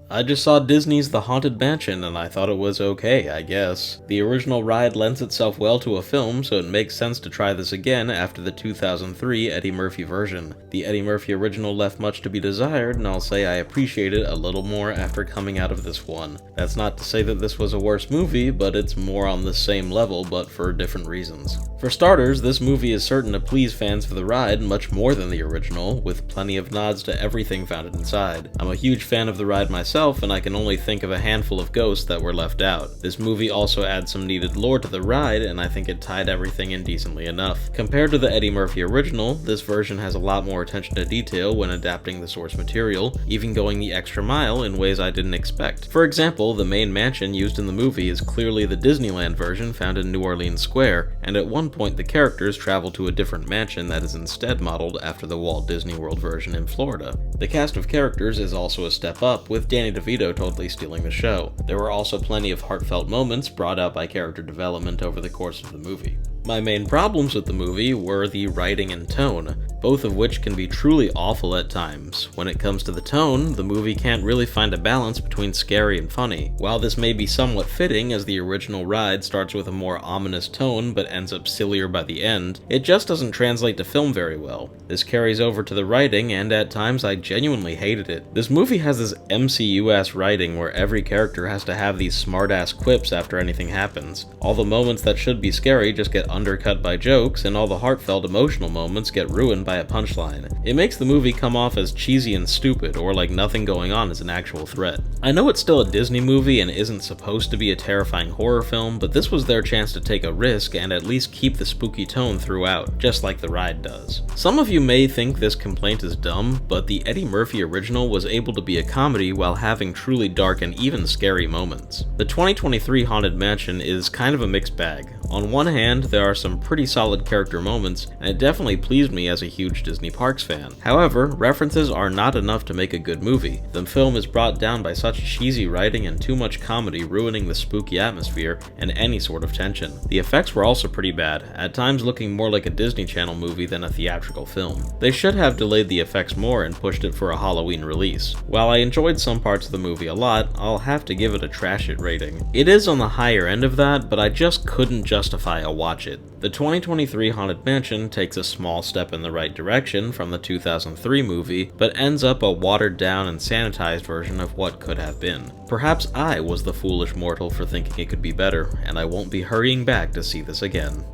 I just saw Disney's The Haunted Mansion and I thought it was okay, I guess. The original ride lends itself well to a film, so it makes sense to try this again after the 2003 Eddie Murphy version. The Eddie Murphy original left much to be desired, and I'll say I appreciate it a little more after coming out of this one. That's not to say that this was a worse movie, but it's more on the same level, but for different reasons. For starters, this movie is certain to please fans for the ride much more than the original, with plenty of nods to everything found inside. I'm a huge fan of the ride myself, and I can only think of a handful of ghosts that were left out. This movie also adds some needed lore to the ride, and I think it tied everything in decently enough. Compared to the Eddie Murphy original, this version has a lot more attention to detail when adapting the source material, even going the extra mile in ways I didn't expect. For example, the main mansion used in the movie is clearly the Disneyland version found in New Orleans Square, and at one point the characters travel to a different mansion that is instead modeled after the Walt Disney World version in Florida. The cast of characters is also a step up, with Danny DeVito totally stealing the show. There were also plenty of heartfelt moments brought out by character development over the course of the movie. My main problems with the movie were the writing and tone, both of which can be truly awful at times. When it comes to the tone, the movie can't really find a balance between scary and funny. While this may be somewhat fitting as the original ride starts with a more ominous tone but ends up sillier by the end, it just doesn't translate to film very well. This carries over to the writing, and at times I genuinely hated it. This movie has this MCU-ass writing where every character has to have these smart-ass quips after anything happens. All the moments that should be scary just get undercut by jokes, and all the heartfelt emotional moments get ruined by a punchline. It makes the movie come off as cheesy and stupid, or like nothing going on is an actual threat. I know it's still a Disney movie and isn't supposed to be a terrifying horror film, but this was their chance to take a risk and at least keep the spooky tone throughout, just like the ride does. Some of you may think this complaint is dumb, but the Eddie Murphy original was able to be a comedy while having truly dark and even scary moments. The 2023 Haunted Mansion is kind of a mixed bag. On one hand, there are some pretty solid character moments, and it definitely pleased me as a huge Disney Parks fan. However, references are not enough to make a good movie. The film is brought down by such cheesy writing and too much comedy ruining the spooky atmosphere and any sort of tension. The effects were also pretty bad, at times looking more like a Disney Channel movie than a theatrical film. They should have delayed the effects more and pushed it for a Halloween release. While I enjoyed some parts of the movie a lot, I'll have to give it a trash it rating. It is on the higher end of that, but I just couldn't justify a watch it. The 2023 Haunted Mansion takes a small step in the right direction from the 2003 movie, but ends up a watered down and sanitized version of what could have been. Perhaps I was the foolish mortal for thinking it could be better, and I won't be hurrying back to see this again.